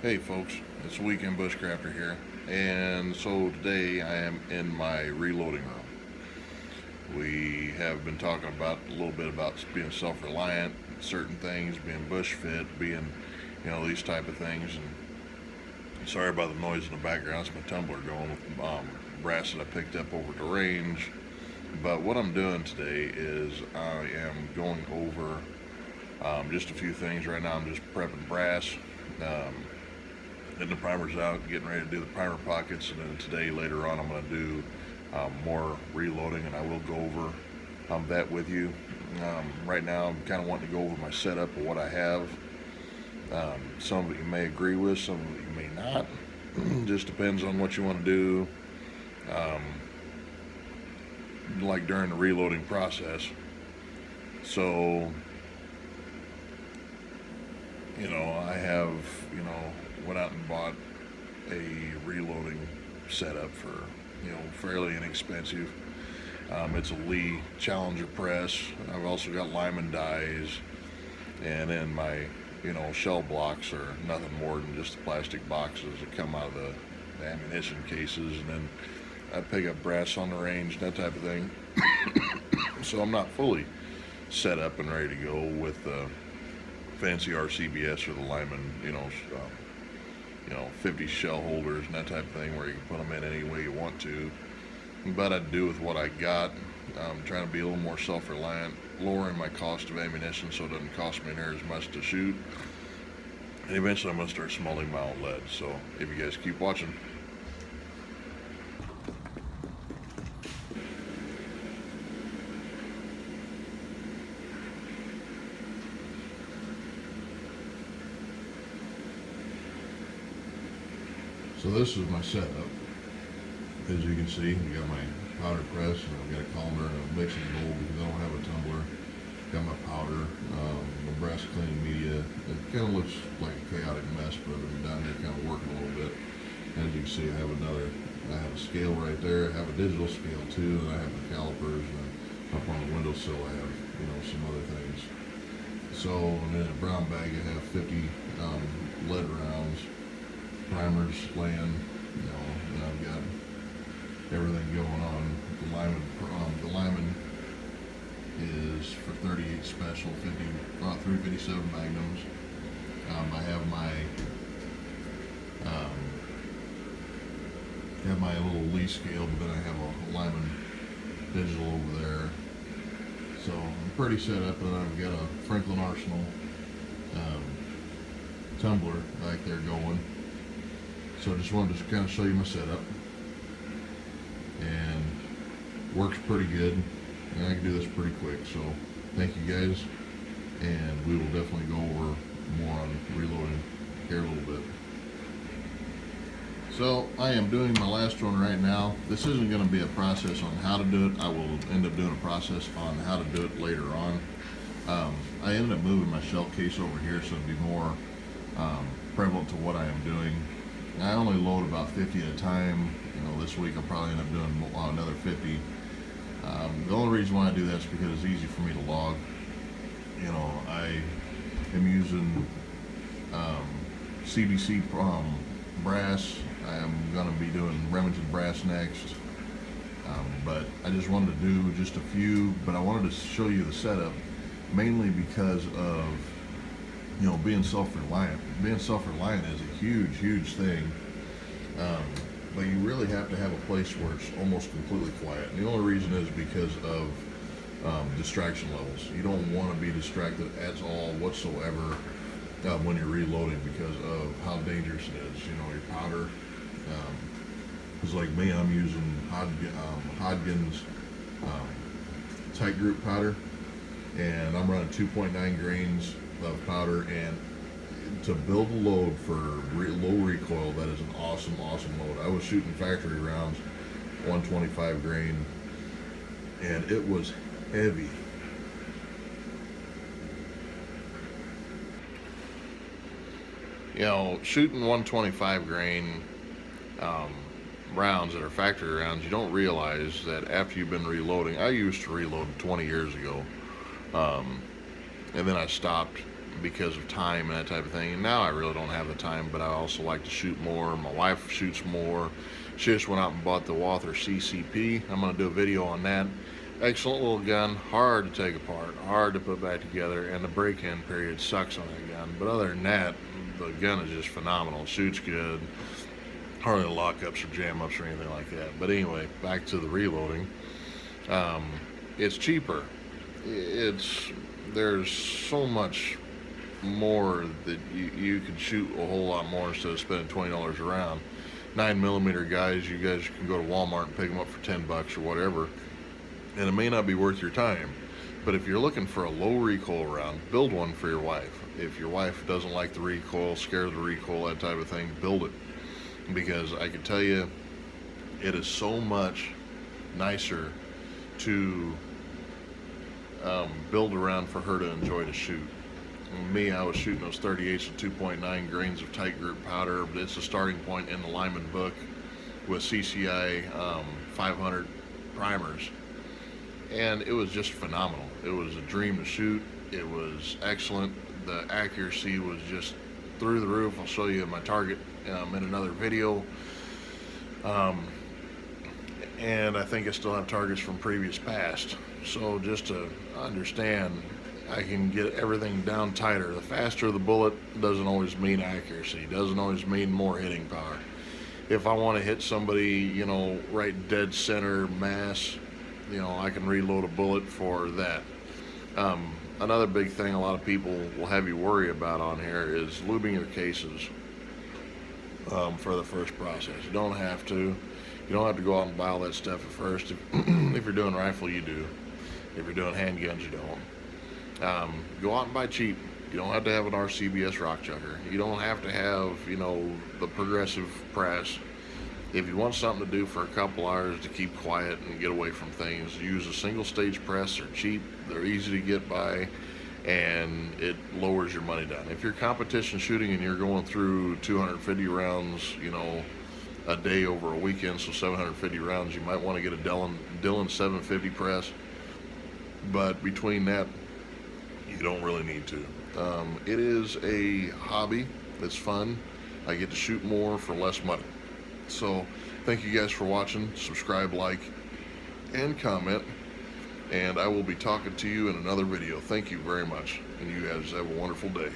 Hey folks, it's Weekend Bushcrafter here, and so today I am in my reloading room. We have been talking about a little bit about being self-reliant, certain things, being bush fit, being, these type of things. And sorry about the noise in the background. It's my tumbler going with brass that I picked up over at the range. But what I'm doing today is I am going over just a few things right now. I'm just prepping brass. Getting the primers out, getting ready to do the primer pockets, and then today later on I'm going to do more reloading, and I will go over that with you. Right now I'm kind of wanting to go over my setup of what I have. Some of it you may agree with, some of it you may not. Just depends on what you want to do, like during the reloading process. So I have, went out and bought a reloading setup for, fairly inexpensive. It's a Lee Challenger press. I've also got Lyman dies, and then my, shell blocks are nothing more than just the plastic boxes that come out of the ammunition cases, and then I pick up brass on the range, that type of thing. So I'm not fully set up and ready to go with fancy RCBS or the Lyman, 50 shell holders and that type of thing where you can put them in any way you want to. But I do with what I got. I'm trying to be a little more self-reliant, lowering my cost of ammunition so it doesn't cost me near as much to shoot. And eventually I'm going to start smelting my own lead. So if you guys keep watching. So this is my setup. As you can see, I got my powder press, and I've got a colander and a mixing bowl because I don't have a tumbler. Got my powder, my brass cleaning media. It kind of looks like a chaotic mess, but I'm down here kind of working a little bit. As you can see, I have a scale right there. I have a digital scale too, and I have the calipers, and up on the windowsill I have, some other things. So, and in a brown bag I have 50 lead rounds, primers laying, and I've got everything going on. The Lyman is for 38 special, 357 magnums. I have my little Lee scale, but then I have a Lyman digital over there. So I'm pretty set up, and I've got a Franklin Arsenal tumbler back there going. So I just wanted to kind of show you my setup, and works pretty good, and I can do this pretty quick. So thank you guys, and we will definitely go over more on reloading here a little bit. So I am doing my last one right now. This isn't going to be a process on how to do it. I will end up doing a process on how to do it later on. I ended up moving my shell case over here so it'd be more prevalent to what I am doing. I only load about 50 at a time. This week I'll probably end up doing another 50. The only reason why I do that is because it's easy for me to log. I am using CBC brass. I am going to be doing Remington brass next. But I just wanted to do just a few, but I wanted to show you the setup mainly because of being self-reliant. Being self-reliant is a huge thing, but you really have to have a place where it's almost completely quiet. And the only reason is because of distraction levels. You don't want to be distracted at all whatsoever when you're reloading because of how dangerous it is. Your powder, because like me, I'm using Hodgins tight group powder, and I'm running 2.9 grains of powder, and to build a load for low recoil, that is an awesome load. I was shooting factory rounds, 125 grain, and it was heavy. Shooting 125 grain rounds that are factory rounds, you don't realize that after you've been reloading. I used to reload 20 years ago, and then I stopped because of time and that type of thing. And now I really don't have the time, but I also like to shoot more. My wife shoots more. She just went out and bought the Walther CCP. I'm going to do a video on that. Excellent little gun, hard to take apart, hard to put back together, and the break-in period sucks on that gun. But other than that, the gun is just phenomenal. Shoots good, hardly lockups or jam-ups or anything like that. But anyway, back to the reloading. It's cheaper. There's so much more that you could shoot a whole lot more instead of spending $20 a round. 9mm guys, you guys can go to Walmart and pick them up for $10 or whatever, and it may not be worth your time. But if you're looking for a low recoil round, build one for your wife. If your wife doesn't like the recoil, scared of the recoil, that type of thing, build it, because I can tell you it is so much nicer to build around for her to enjoy to shoot. Me, I was shooting those 38s with 2.9 grains of tight group powder, but it's a starting point in the Lyman book with CCI 500 primers, and it was just phenomenal. It was a dream to shoot. It was excellent. The accuracy was just through the roof. I'll show you my target in another video. And I think I still have targets from previous past. So just to understand, I can get everything down tighter. The faster the bullet doesn't always mean accuracy, doesn't always mean more hitting power. If I want to hit somebody, you know, right dead center mass, you know, I can reload a bullet for that. Another big thing a lot of people will have you worry about on here is lubing your cases for the first process. You don't have to. You don't have to go out and buy all that stuff at first. If you're doing rifle, you do. If you're doing handguns, you don't. Go out and buy cheap. You don't have to have an RCBS rock chucker. You don't have to have, you know, the progressive press. If you want something to do for a couple hours to keep quiet and get away from things, use a single stage press. They're cheap, they're easy to get by, and it lowers your money down. If you're competition shooting and you're going through 250 rounds, you know, a day over a weekend, so 750 rounds, you might want to get a Dillon 750 press. But between that, you don't really need to. It is a hobby that's fun. I get to shoot more for less money. So thank you guys for watching. Subscribe, like, and comment, and I will be talking to you in another video. Thank you very much, and you guys have a wonderful day.